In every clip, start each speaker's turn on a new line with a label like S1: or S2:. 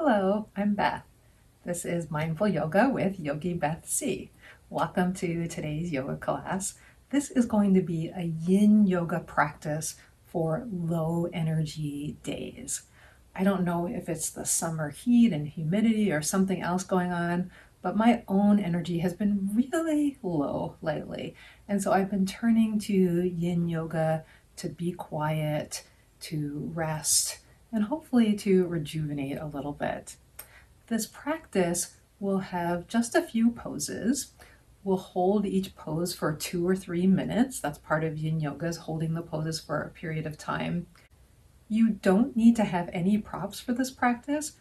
S1: Hello, I'm Beth. This is Mindful Yoga with Yogi Beth C. Welcome to today's yoga class. This is going to be a yin yoga practice for low energy days. I don't know if it's the summer heat and humidity or something else going on, but my own energy has been really low lately. And so I've been turning to yin yoga to be quiet, to rest, and hopefully to rejuvenate a little bit. This practice will have just a few poses. We'll hold each pose for 2 or 3 minutes. That's part of yin yoga, is holding the poses for a period of time. You don't need to have any props for this practice,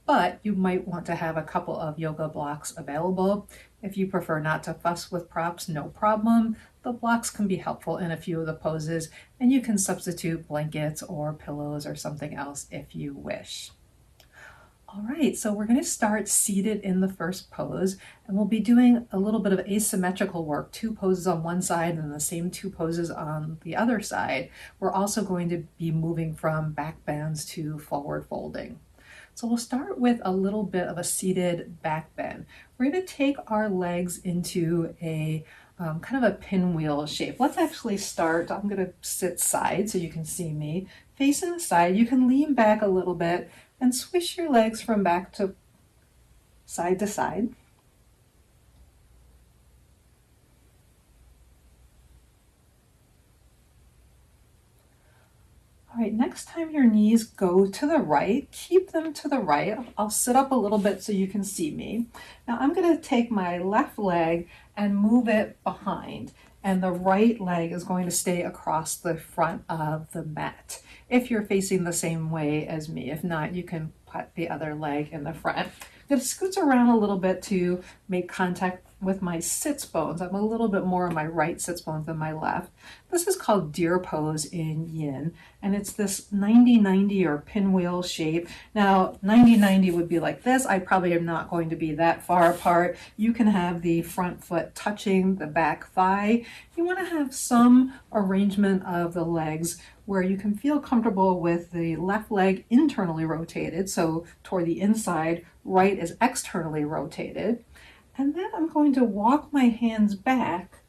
S1: but you might want to have a couple of yoga blocks available. If you prefer not to fuss with props, no problem. The blocks can be helpful in a few of the poses, and you can substitute blankets or pillows or something else if you wish. All right, so we're going to start seated in the first pose, and we'll be doing a little bit of asymmetrical work, 2 poses on one side and the same 2 poses on the other side. We're also going to be moving from back bends to forward folding. So we'll start with a little bit of a seated back bend. We're going to take our legs into a kind of a pinwheel shape. Let's actually start. I'm going to sit side so you can see me. Facing the side, you can lean back a little bit and swish your legs from back to side to side. All right, next time your knees go to the right, keep them to the right. I'll sit up a little bit so you can see me. Now I'm going to take my left leg and move it behind, and the right leg is going to stay across the front of the mat. If you're facing the same way as me, if not, you can put the other leg in the front. I'm going to scoot around a little bit to make contact with my sits bones. I'm a little bit more on my right sits bones than my left. This is called deer pose in yin, and it's this 90-90 or pinwheel shape. Now 90-90 would be like this. I probably am not going to be that far apart. You can have the front foot touching the back thigh. You want to have some arrangement of the legs where you can feel comfortable with the left leg internally rotated, so toward the inside, right is externally rotated. And then I'm going to walk my hands back,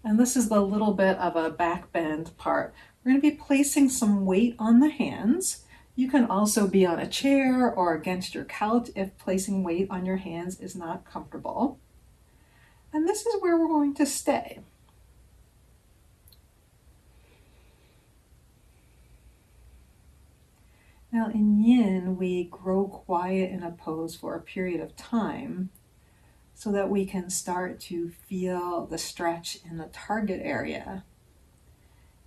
S1: and this is the little bit of a back bend part. We're going to be placing some weight on the hands. You can also be on a chair or against your couch if placing weight on your hands is not comfortable. And this is where we're going to stay. Now in yin, we grow quiet in a pose for a period of time so that we can start to feel the stretch in the target area.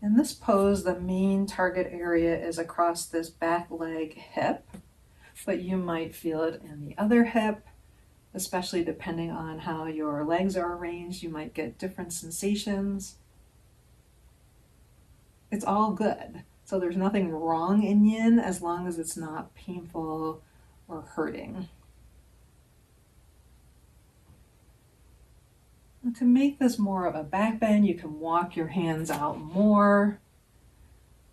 S1: In this pose, the main target area is across this back leg hip, but you might feel it in the other hip, especially depending on how your legs are arranged. You might get different sensations. It's all good. So there's nothing wrong in yin as long as it's not painful or hurting. And to make this more of a back bend, you can walk your hands out more.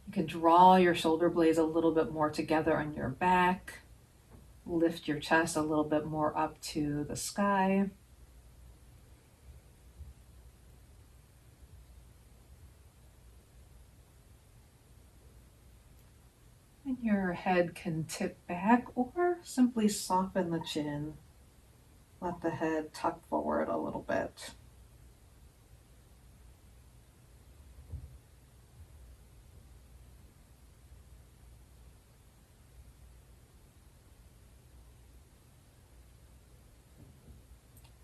S1: You can draw your shoulder blades a little bit more together on your back. Lift your chest a little bit more up to the sky. And your head can tip back or simply soften the chin. Let the head tuck forward a little bit.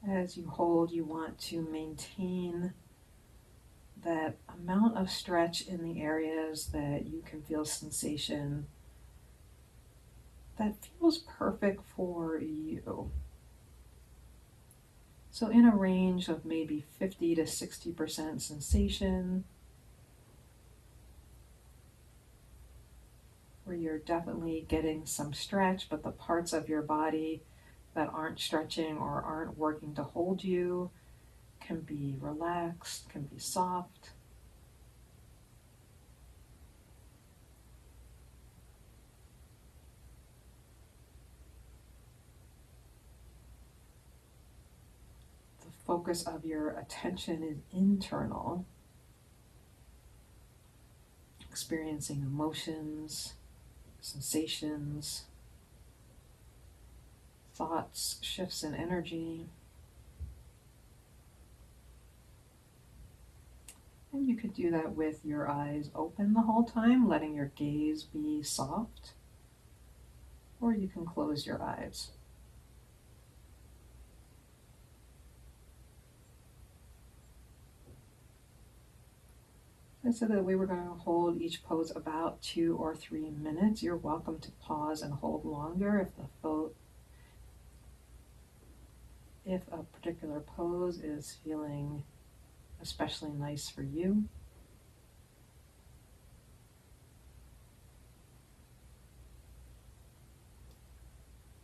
S1: As you hold, you want to maintain that amount of stretch in the areas that you can feel sensation that feels perfect for you. So in a range of maybe 50 to 60% sensation, where you're definitely getting some stretch, but the parts of your body that aren't stretching or aren't working to hold you can be relaxed, can be soft. focus of your attention is internal, experiencing emotions, sensations, thoughts, shifts in energy. And you could do that with your eyes open the whole time, letting your gaze be soft, or you can close your eyes. I said that we were going to hold each pose about 2 or 3 minutes. You're welcome to pause and hold longer if a particular pose is feeling especially nice for you.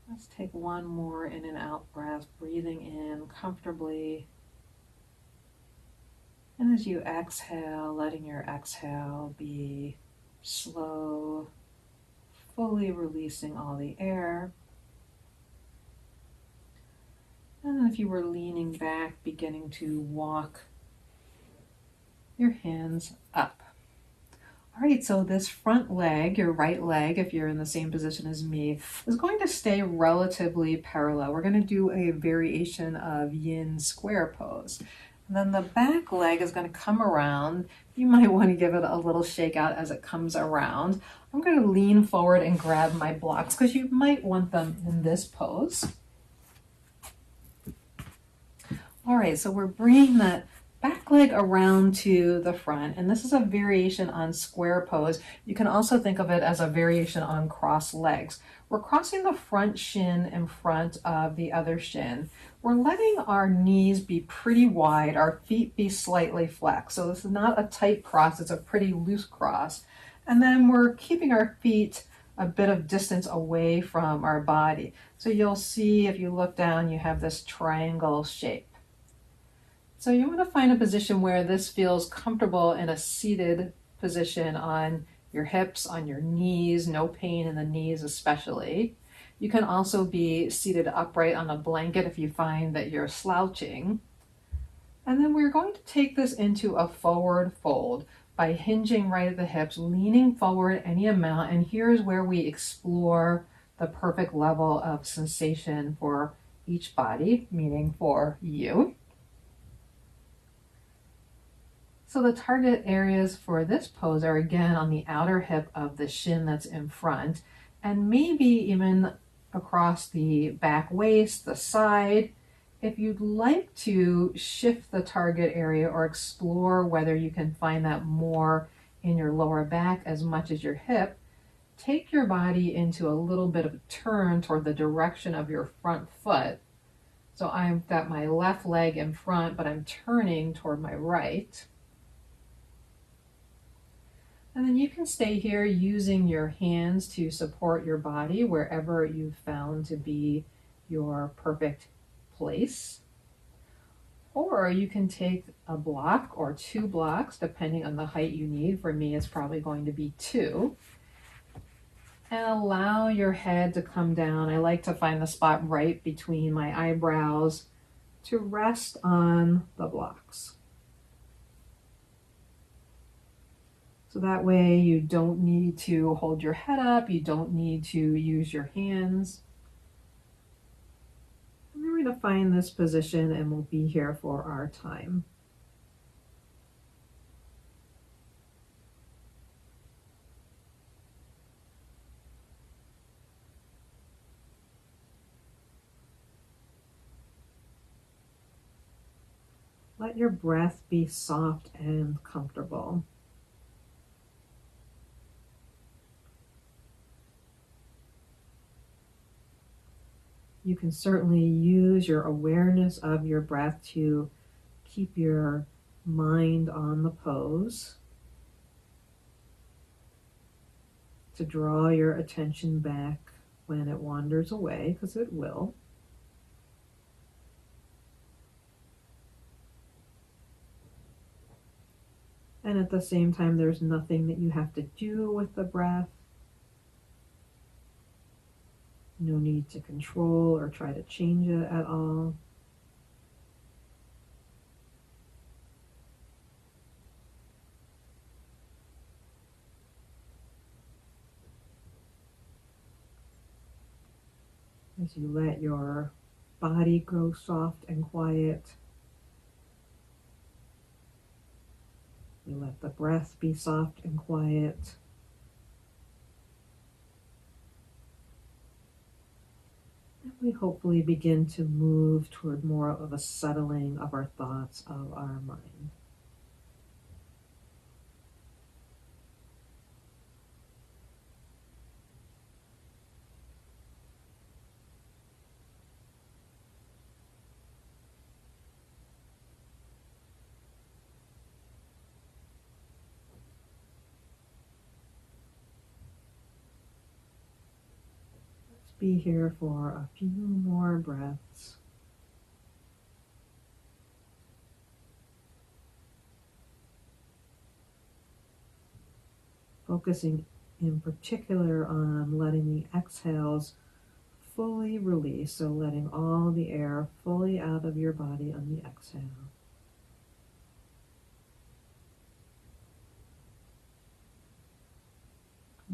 S1: Let's take one more in and out breath, breathing in comfortably. And as you exhale, letting your exhale be slow, fully releasing all the air. And then if you were leaning back, beginning to walk your hands up. All right, so this front leg, your right leg, if you're in the same position as me, is going to stay relatively parallel. We're going to do a variation of yin square pose. And then the back leg is going to come around. You might want to give it a little shake out as it comes around. I'm going to lean forward and grab my blocks because you might want them in this pose. All right, so we're bringing that back leg around to the front, and this is a variation on square pose. You can also think of it as a variation on cross legs. We're crossing the front shin in front of the other shin. We're letting our knees be pretty wide, our feet be slightly flexed. So this is not a tight cross, it's a pretty loose cross. And then we're keeping our feet a bit of distance away from our body. So you'll see if you look down, you have this triangle shape. So you want to find a position where this feels comfortable in a seated position on your hips, on your knees, no pain in the knees especially. You can also be seated upright on a blanket if you find that you're slouching. And then we're going to take this into a forward fold by hinging right at the hips, leaning forward any amount, and here's where we explore the perfect level of sensation for each body, meaning for you. So the target areas for this pose are again on the outer hip of the shin that's in front, and maybe even across the back waist, the side. If you'd like to shift the target area or explore whether you can find that more in your lower back as much as your hip, take your body into a little bit of a turn toward the direction of your front foot. So I've got my left leg in front, but I'm turning toward my right. And then you can stay here using your hands to support your body wherever you've found to be your perfect place. Or you can take a block or 2 blocks, depending on the height you need. For me, it's probably going to be 2. And allow your head to come down. I like to find the spot right between my eyebrows to rest on the blocks. So that way you don't need to hold your head up, you don't need to use your hands. And we're going to find this position and we'll be here for our time. Let your breath be soft and comfortable. You can certainly use your awareness of your breath to keep your mind on the pose, to draw your attention back when it wanders away, because it will. And at the same time, there's nothing that you have to do with the breath. No need to control or try to change it at all. As you let your body grow soft and quiet, you let the breath be soft and quiet. And we hopefully begin to move toward more of a settling of our thoughts, of our mind. Be here for a few more breaths. Focusing in particular on letting the exhales fully release, so letting all the air fully out of your body on the exhale.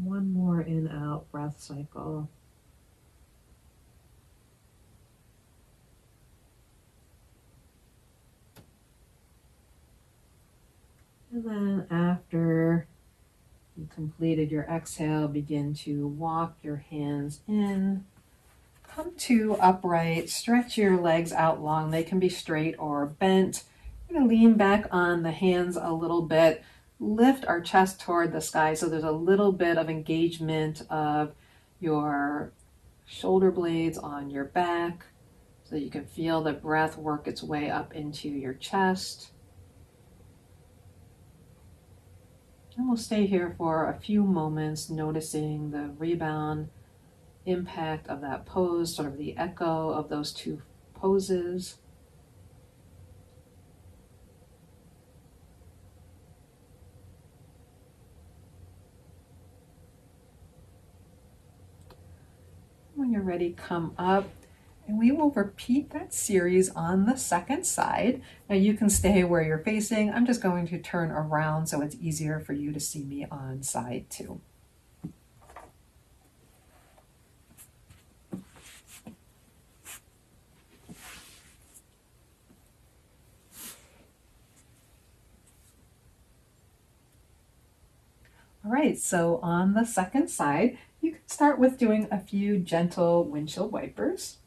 S1: One more in-out breath cycle. And then after you completed your exhale, begin to walk your hands in. Come to upright, stretch your legs out long. They can be straight or bent. We're going to lean back on the hands a little bit. Lift our chest toward the sky so there's a little bit of engagement of your shoulder blades on your back so you can feel the breath work its way up into your chest. And we'll stay here for a few moments, noticing the rebound impact of that pose, sort of the echo of those two poses. When you're ready, come up. And we will repeat that series on the second side. Now you can stay where you're facing. I'm just going to turn around so it's easier for you to see me on side 2. All right, so on the second side, you can start with doing a few gentle windshield wipers.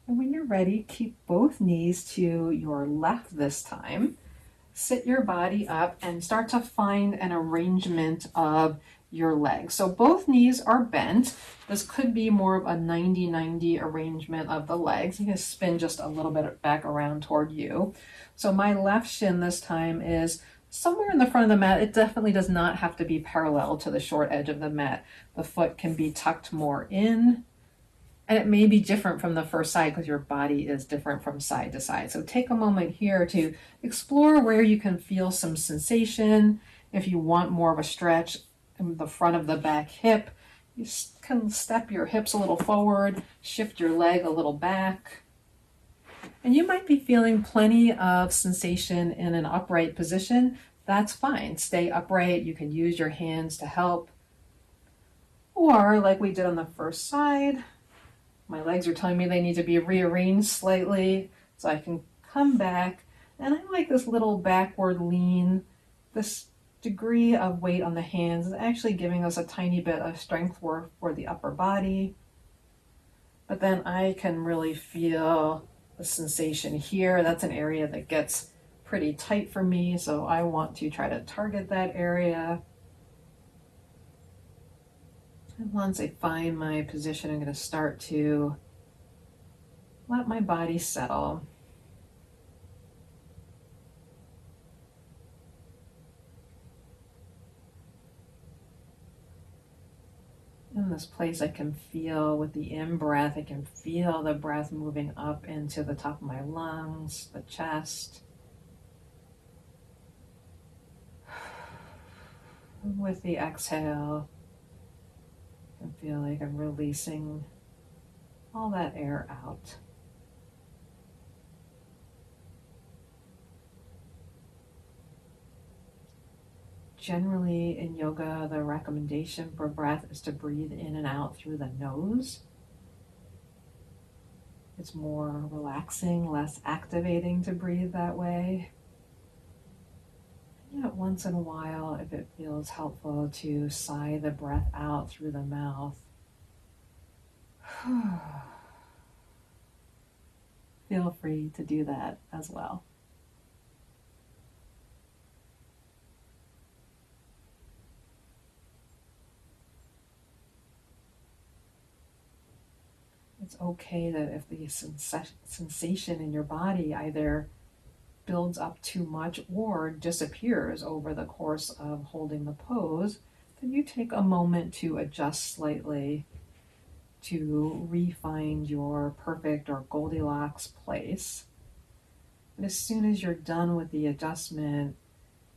S1: And when you're ready, keep both knees to your left this time. Sit your body up and start to find an arrangement of your legs. So both knees are bent. This could be more of a 90-90 arrangement of the legs. You can spin just a little bit back around toward you. So my left shin this time is somewhere in the front of the mat. It definitely does not have to be parallel to the short edge of the mat. The foot can be tucked more in. And it may be different from the first side because your body is different from side to side. So take a moment here to explore where you can feel some sensation. If you want more of a stretch in the front of the back hip, you can step your hips a little forward, shift your leg a little back. And you might be feeling plenty of sensation in an upright position. That's fine. Stay upright. You can use your hands to help. Or like we did on the first side, my legs are telling me they need to be rearranged slightly so I can come back. And I like this little backward lean. This degree of weight on the hands is actually giving us a tiny bit of strength for the upper body. But then I can really feel the sensation here. That's an area that gets pretty tight for me, so I want to try to target that area. And once I find my position, I'm going to start to let my body settle. In this place, I can feel with the in-breath, I can feel the breath moving up into the top of my lungs, the chest. And with the exhale, I can feel like I'm releasing all that air out. generally in yoga, the recommendation for breath is to breathe in and out through the nose. It's more relaxing, less activating to breathe that way. And yet once in a while, if it feels helpful to sigh the breath out through the mouth. Feel free to do that as well. It's okay that if the sensation in your body either builds up too much or disappears over the course of holding the pose, then you take a moment to adjust slightly to re-find your perfect or Goldilocks place. And as soon as you're done with the adjustment,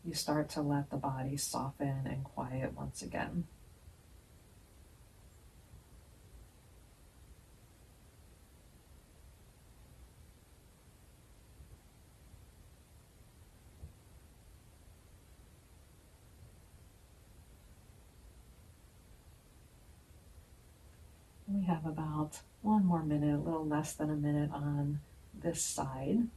S1: you start to let the body soften and quiet once again. We have about one more minute, a little less than a minute on this side.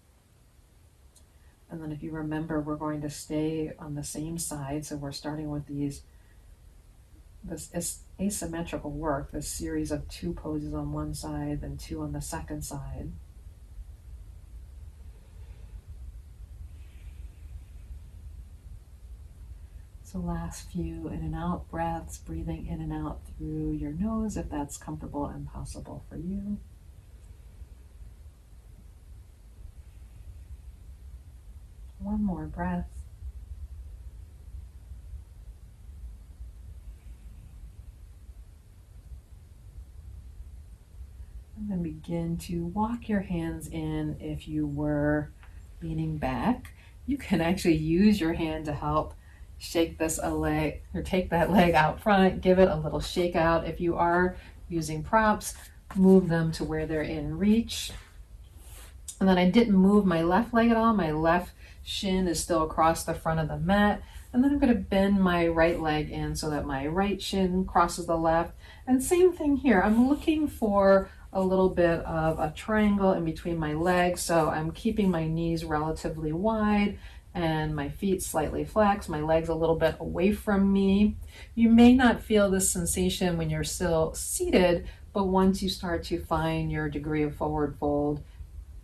S1: And then if you remember, we're going to stay on the same side. So we're starting with this asymmetrical work, this series of 2 poses on one side, then 2 on the second side. So last few in and out breaths, breathing in and out through your nose if that's comfortable and possible for you. One more breath. And then begin to walk your hands in if you were leaning back. You can actually use your hand to help shake this a leg, or take that leg out front, give it a little shake out. If you are using props, move them to where they're in reach. And then I didn't move my left leg at all. My left shin is still across the front of the mat. And then I'm going to bend my right leg in so that my right shin crosses the left. And same thing here. I'm looking for a little bit of a triangle in between my legs. So I'm keeping my knees relatively wide and my feet slightly flexed, my legs a little bit away from me. You may not feel this sensation when you're still seated, but once you start to find your degree of forward fold,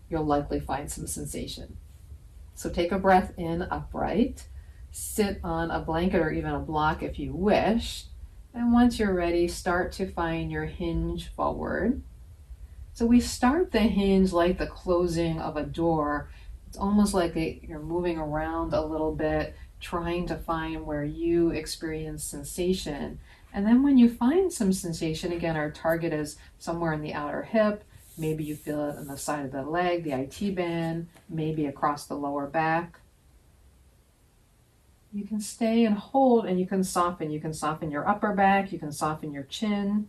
S1: you'll likely find some sensation. So take a breath in upright, sit on a blanket or even a block if you wish, and once you're ready, start to find your hinge forward. So we start the hinge like the closing of a door. It's almost like you're moving around a little bit, trying to find where you experience sensation. And then when you find some sensation, again, our target is somewhere in the outer hip. Maybe you feel it on the side of the leg, the IT band, maybe across the lower back. You can stay and hold, and you can soften. You can soften your upper back, you can soften your chin.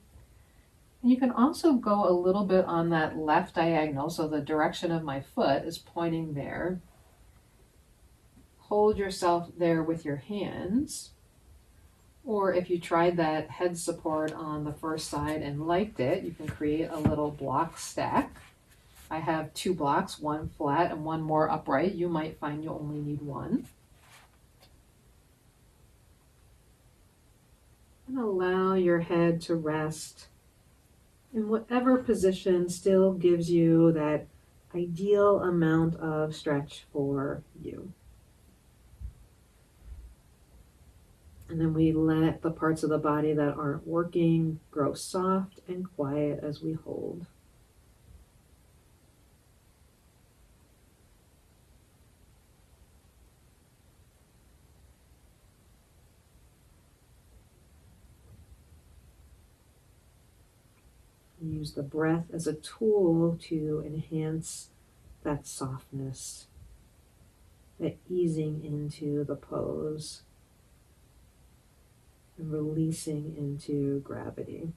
S1: And you can also go a little bit on that left diagonal, so the direction of my foot is pointing there. Hold yourself there with your hands. Or if you tried that head support on the first side and liked it, you can create a little block stack. I have 2 blocks, one flat and one more upright. You might find you only need one. And allow your head to rest in whatever position still gives you that ideal amount of stretch for you. And then we let the parts of the body that aren't working grow soft and quiet as we hold. Use the breath as a tool to enhance that softness, that easing into the pose and releasing into gravity.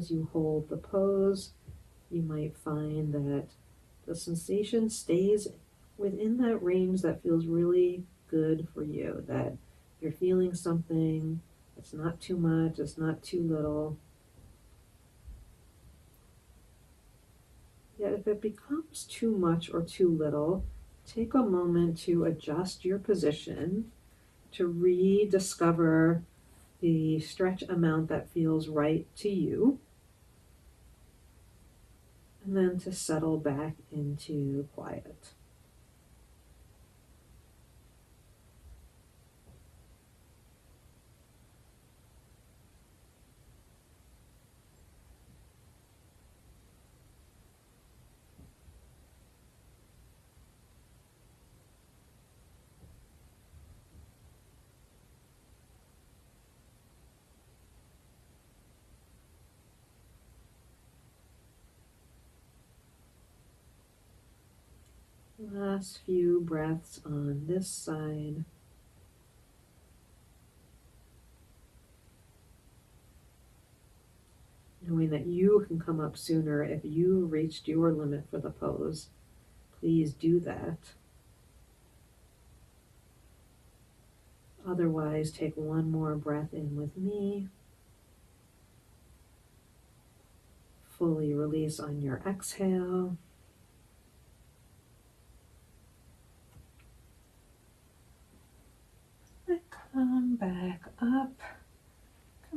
S2: as you hold the pose, you might find that the sensation stays within that range that feels really good for you, that you're feeling something, it's not too much, it's not too little. Yet if it becomes too much or too little, take a moment to adjust your position, to rediscover the stretch amount that feels right to you, and then to settle back into quiet. Last few breaths on this side. Knowing that you can come up sooner if you reached your limit for the pose, please do that. Otherwise, take one more breath in with me. Fully release on your exhale. Come back up.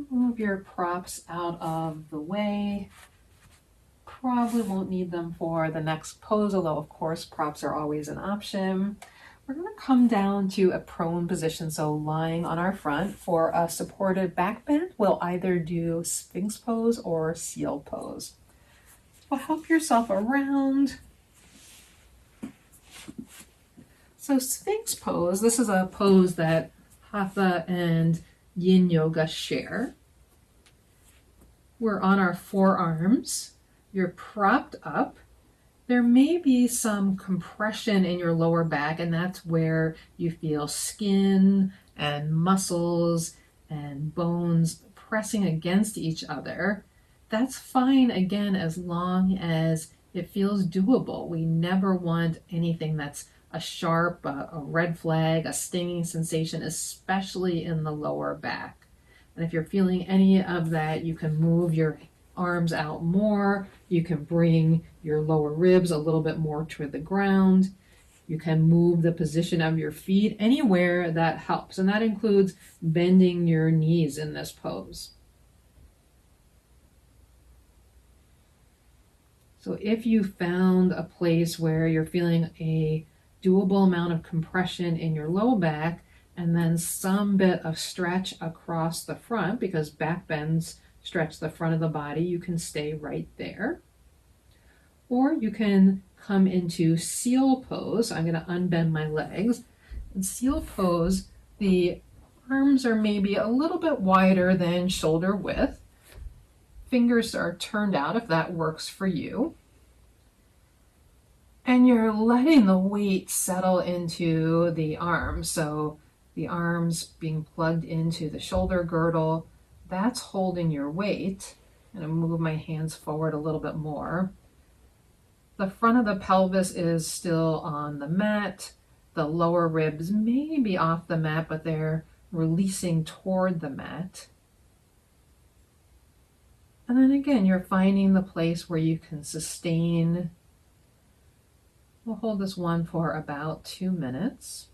S2: Move your props out of the way. Probably won't need them for the next pose, although of course props are always an option. We're going to come down to a prone position, so lying on our front. For a supported back bend, we'll either do Sphinx pose or seal pose. So help yourself around. So Sphinx pose, this is a pose that Hatha and Yin Yoga share. We're on our forearms. You're propped up. There may be some compression in your lower back, and that's where you feel skin and muscles and bones pressing against each other. That's fine, again, as long as it feels doable. We never want anything that's a sharp, a red flag, a stinging sensation, especially in the lower back. And if you're feeling any of that, you can move your arms out more. You can bring your lower ribs a little bit more to the ground. You can move the position of your feet anywhere that helps. And that includes bending your knees in this pose. So if you found a place where you're feeling a doable amount of compression in your low back, and then some bit of stretch across the front, because back bends stretch the front of the body, you can stay right there. Or you can come into seal pose. I'm going to unbend my legs. In seal pose, the arms are maybe a little bit wider than shoulder width. Fingers are turned out if that works for you. And you're letting the weight settle into the arms. So the arms being plugged into the shoulder girdle, that's holding your weight. I'm going to move my hands forward a little bit more. The front of the pelvis is still on the mat. The lower ribs may be off the mat, but they're releasing toward the mat. And then again, you're finding the place where you can sustain. We'll hold this one for about 2 minutes.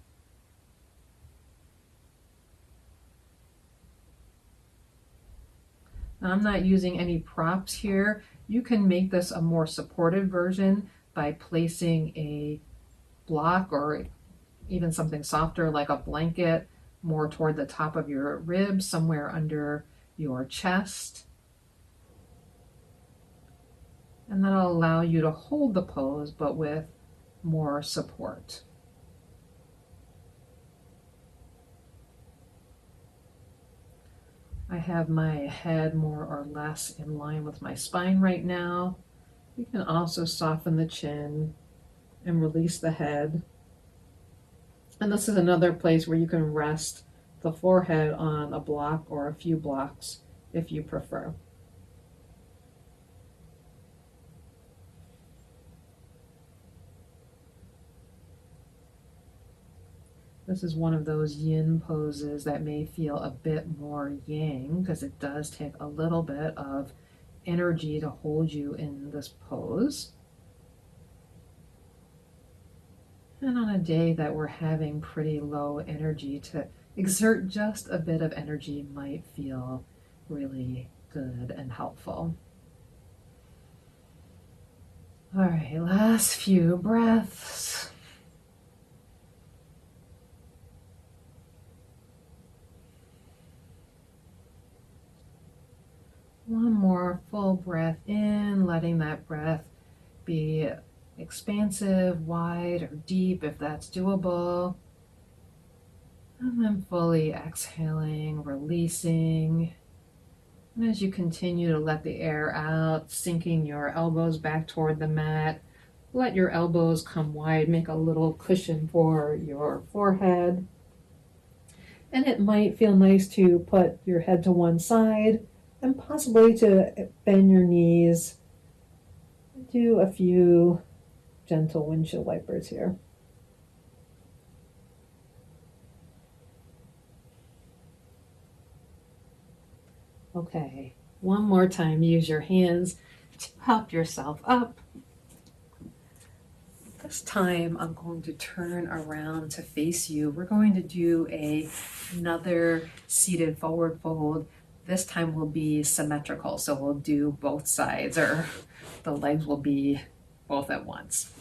S2: Now, I'm not using any props here. You can make this a more supported version by placing a block or even something softer like a blanket more toward the top of your ribs, somewhere under your chest. And that'll allow you to hold the pose, but with more support. I have my head more or less in line with my spine right now. You can also soften the chin and release the head. And this is another place where you can rest the forehead on a block or a few blocks if you prefer. This is one of those yin poses that may feel a bit more yang because it does take a little bit of energy to hold you in this pose. And on a day that we're having pretty low energy, to exert just a bit of energy might feel really good and helpful. All right, last few breaths. One more full breath in, letting that breath be expansive, wide, or deep if that's doable. And then fully exhaling, releasing. And as you continue to let the air out, sinking your elbows back toward the mat, let your elbows come wide, make a little cushion for your forehead. And it might feel nice to put your head to one side and possibly to bend your knees. Do a few gentle windshield wipers here. Okay, one more time, use your hands to help yourself up. This time I'm going to turn around to face you. We're going to do another seated forward fold. This time will be symmetrical, so we'll do both sides, or the legs will be both at once.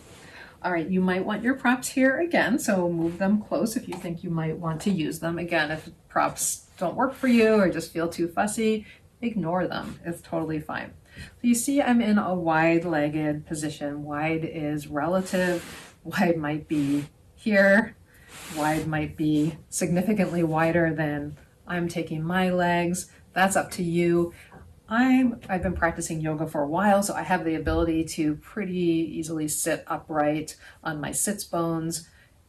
S2: All right, you might want your props here again, so move them close if you think you might want to use them. Again, if props don't work for you or just feel too fussy, ignore them. It's totally fine. So you see I'm in a wide-legged position. Wide is relative. Wide might be here. Wide might be significantly wider than I'm taking my legs. That's up to you. I've been practicing yoga for a while, so I have the ability to pretty easily sit upright on my sits bones.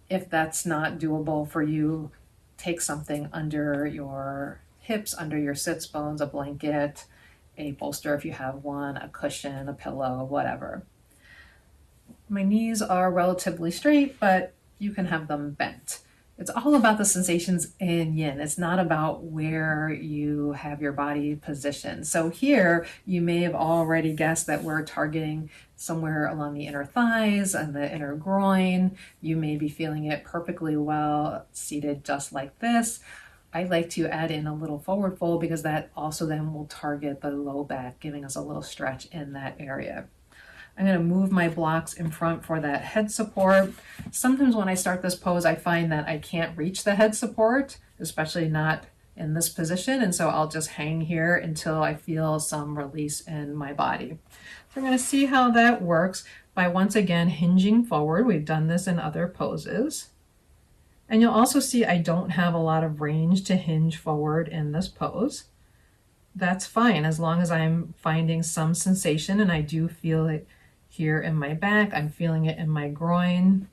S2: If that's not doable for you, take something under your hips, under your sits bones, a blanket, a bolster if you have one, a cushion, a pillow, whatever. My knees are relatively straight, but you can have them bent. It's all about the sensations in yin. It's not about where you have your body positioned. So here, you may have already guessed that we're targeting somewhere along the inner thighs and the inner groin. You may be feeling it perfectly well seated just like this. I like to add in a little forward fold because that also then will target the low back, giving us a little stretch in that area. I'm going to move my blocks in front for that head support. Sometimes when I start this pose, I find that I can't reach the head support, especially not in this position. And so I'll just hang here until I feel some release in my body. So I'm going to see how that works by once again hinging forward. We've done this in other poses. And you'll also see I don't have a lot of range to hinge forward in this pose. That's fine as long as I'm finding some sensation, and I do feel it here in my back. I'm feeling it in my groin.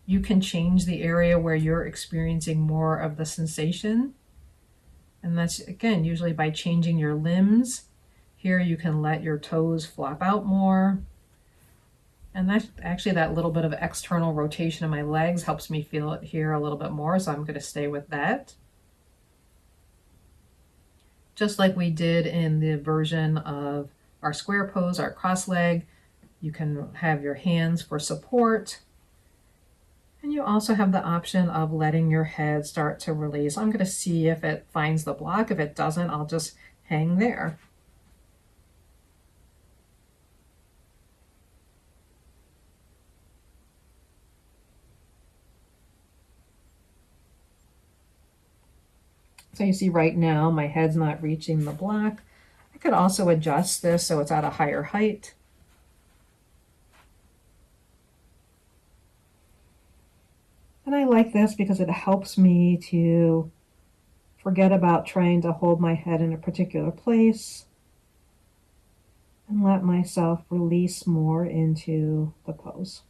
S2: You can change the area where you're experiencing more of the sensation. And that's, again, usually by changing your limbs. Here you can let your toes flop out more. And that's actually that little bit of external rotation of my legs helps me feel it here a little bit more, so I'm going to stay with that. Just like we did in the version of our square pose, our cross leg, you can have your hands for support. And you also have the option of letting your head start to release. I'm going to see if it finds the block. If it doesn't, I'll just hang there. So you see right now my head's not reaching the block. I could also adjust this so it's at a higher height. And I like this because it helps me to forget about trying to hold my head in a particular place and let myself release more into the pose.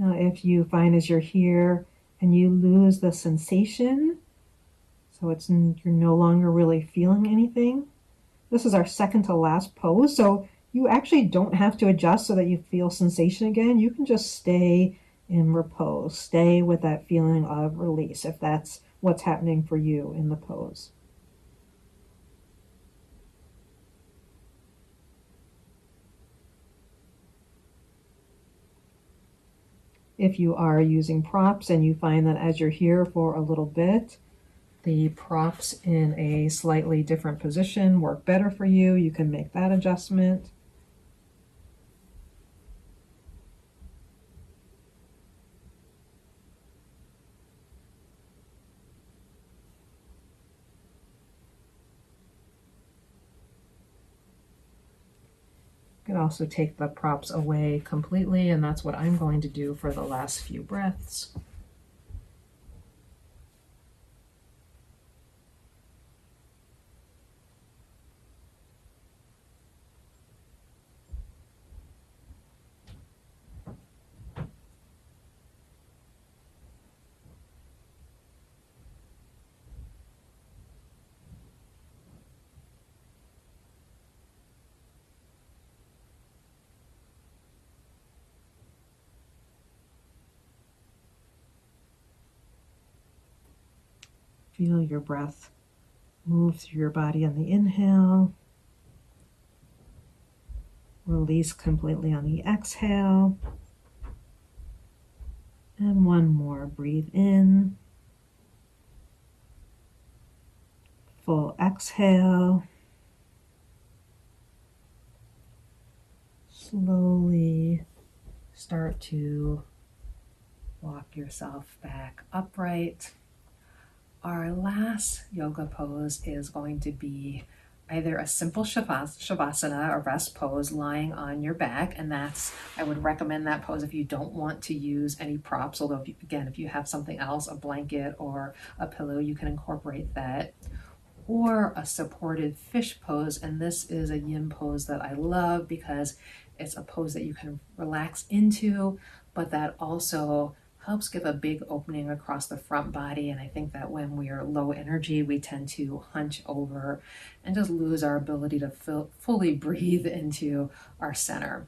S2: Now, if you find as you're here and you lose the sensation, so you're no longer really feeling anything, this is our second to last pose. So you actually don't have to adjust so that you feel sensation again. You can just stay in repose, stay with that feeling of release if that's what's happening for you in the pose. If you are using props and you find that as you're here for a little bit, the props in a slightly different position work better for you, you can make that adjustment. You can also take the props away completely, and that's what I'm going to do for the last few breaths. Feel your breath move through your body on the inhale. Release completely on the exhale. And one more. Breathe in. Full exhale. Slowly start to walk yourself back upright. Our last yoga pose is going to be either a simple Shavasana, a rest pose, lying on your back, and I would recommend that pose if you don't want to use any props, although if you have something else, a blanket or a pillow, you can incorporate that. Or a supported fish pose, and this is a yin pose that I love because it's a pose that you can relax into, but that also helps give a big opening across the front body. And I think that when we are low energy, we tend to hunch over and just lose our ability to fully breathe into our center.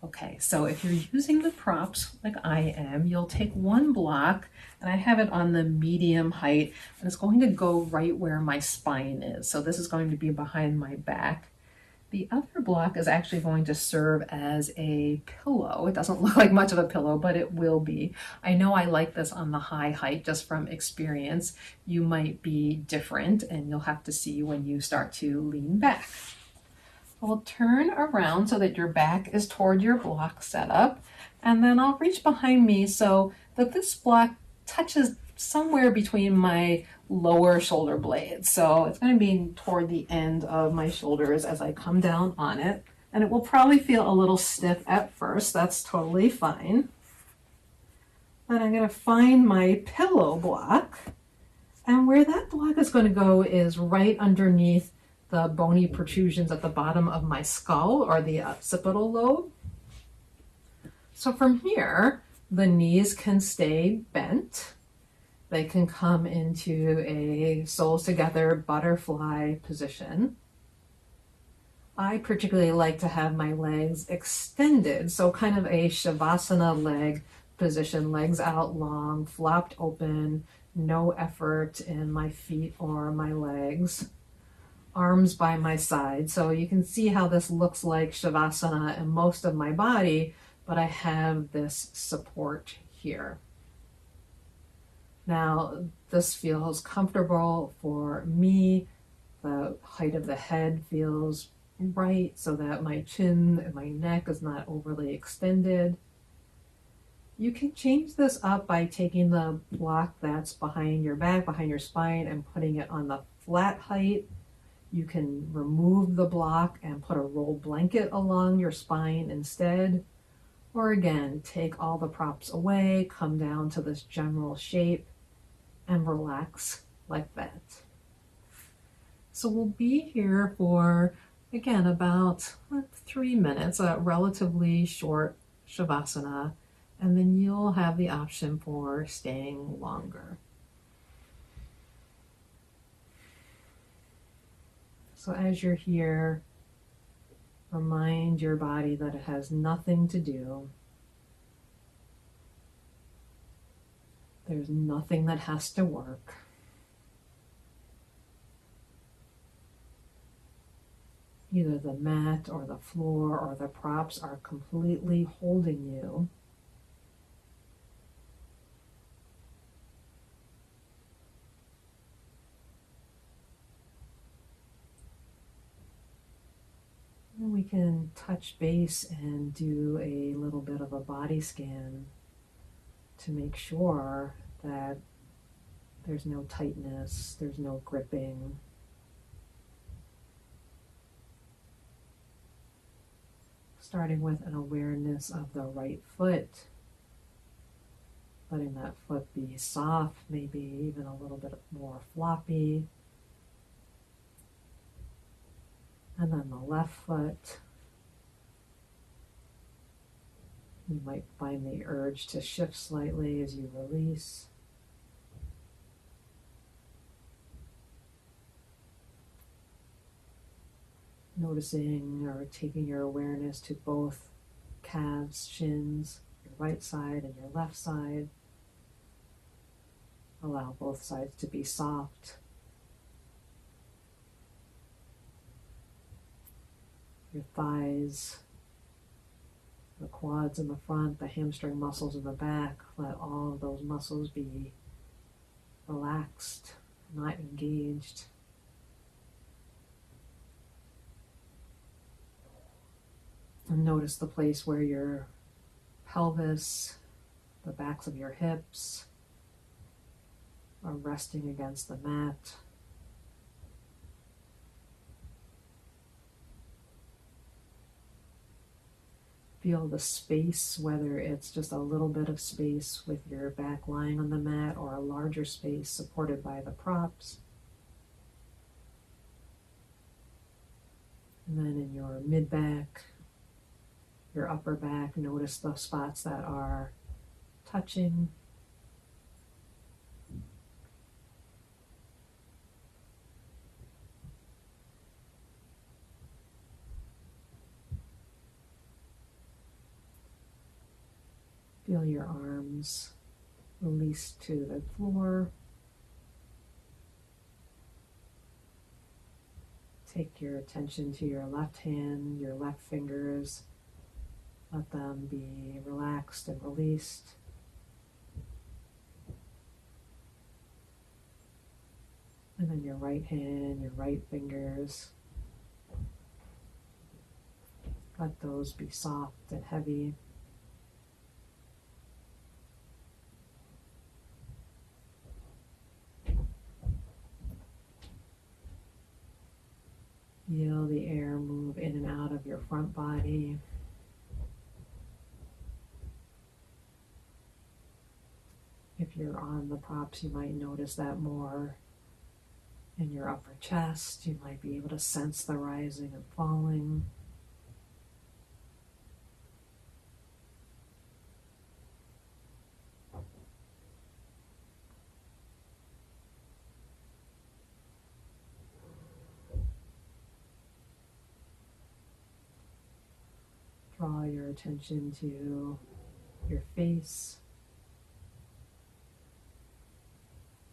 S2: Okay, so if you're using the props like I am, you'll take one block, and I have it on the medium height, and it's going to go right where my spine is. So this is going to be behind my back. The other block is actually going to serve as a pillow. It doesn't look like much of a pillow, but it will be. I know I like this on the high height just from experience. You might be different, and you'll have to see when you start to lean back. We'll turn around so that your back is toward your block setup, and then I'll reach behind me so that this block touches somewhere between my lower shoulder blades. So it's going to be toward the end of my shoulders as I come down on it. And it will probably feel a little stiff at first. That's totally fine. Then I'm going to find my pillow block. And where that block is going to go is right underneath the bony protrusions at the bottom of my skull, or the occipital lobe. So from here, the knees can stay bent. They can come into a soles together butterfly position. I particularly like to have my legs extended, so kind of a Shavasana leg position, legs out long, flopped open, no effort in my feet or my legs. Arms by my side. So you can see how this looks like Shavasana in most of my body, but I have this support here. Now, this feels comfortable for me. The height of the head feels right so that my chin and my neck is not overly extended. You can change this up by taking the block that's behind your back, behind your spine, and putting it on the flat height. You can remove the block and put a roll blanket along your spine instead. Or again, take all the props away, come down to this general shape, and relax like that. So we'll be here for, again, about 3 minutes, a relatively short Shavasana. and then you'll have the option for staying longer. So as you're here, remind your body that it has nothing to do. There's nothing that has to work. Either the mat or the floor or the props are completely holding you. And we can touch base and do a little bit of a body scan to make sure that there's no tightness, there's no gripping. Starting with an awareness of the right foot, letting that foot be soft, maybe even a little bit more floppy. And then the left foot. You might find the urge to shift slightly as you release. Noticing or taking your awareness to both calves, shins, your right side and your left side. Allow both sides to be soft. Your thighs, the quads in the front, the hamstring muscles in the back, let all of those muscles be relaxed, not engaged. And notice the place where your pelvis, the backs of your hips are resting against the mat. Feel the space, whether it's just a little bit of space with your back lying on the mat or a larger space supported by the props. And then in your mid-back, your upper back, notice the spots that are touching. Feel your arms release to the floor. Take your attention to your left hand, your left fingers. Let them be relaxed and released. And then your right hand, your right fingers. Let those be soft and heavy. Feel the air move in and out of your front body. If you're on the props, you might notice that more in your upper chest. You might be able to sense the rising and falling. Draw your attention to your face.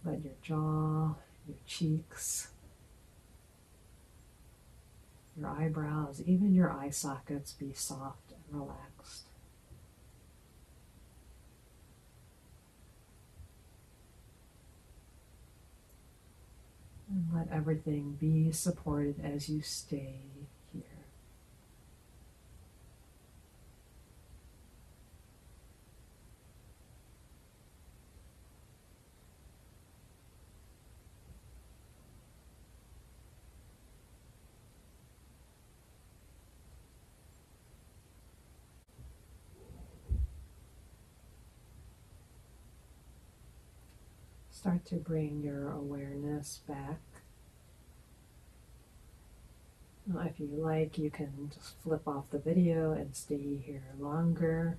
S2: Let your jaw, your cheeks, your eyebrows, even your eye sockets be soft and relaxed. And let everything be supported as you stay here. Start to bring your awareness back. Now, if you like, you can just flip off the video and stay here longer.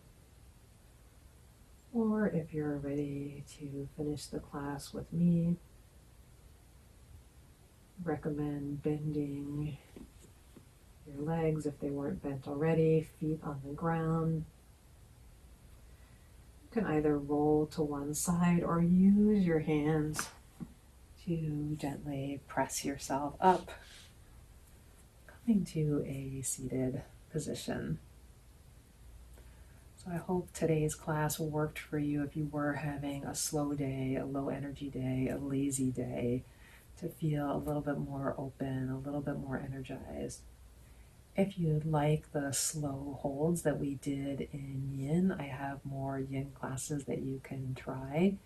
S1: Or if you're ready to finish the class with me, recommend bending your legs if they weren't bent already, feet on the ground. You can either roll to one side or use your hands to gently press yourself up, coming to a seated position. So I hope today's class worked for you if you were having a slow day, a low energy day, a lazy day, to feel a little bit more open, a little bit more energized. If you'd like the slow holds that we did in Yin, I have more Yin classes that you can try.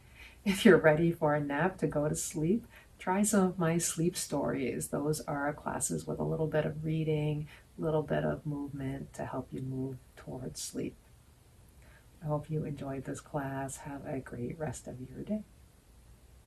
S1: If you're ready for a nap to go to sleep, try some of my sleep stories. Those are classes with a little bit of reading, a little bit of movement to help you move towards sleep. I hope you enjoyed this class. Have a great rest of your day.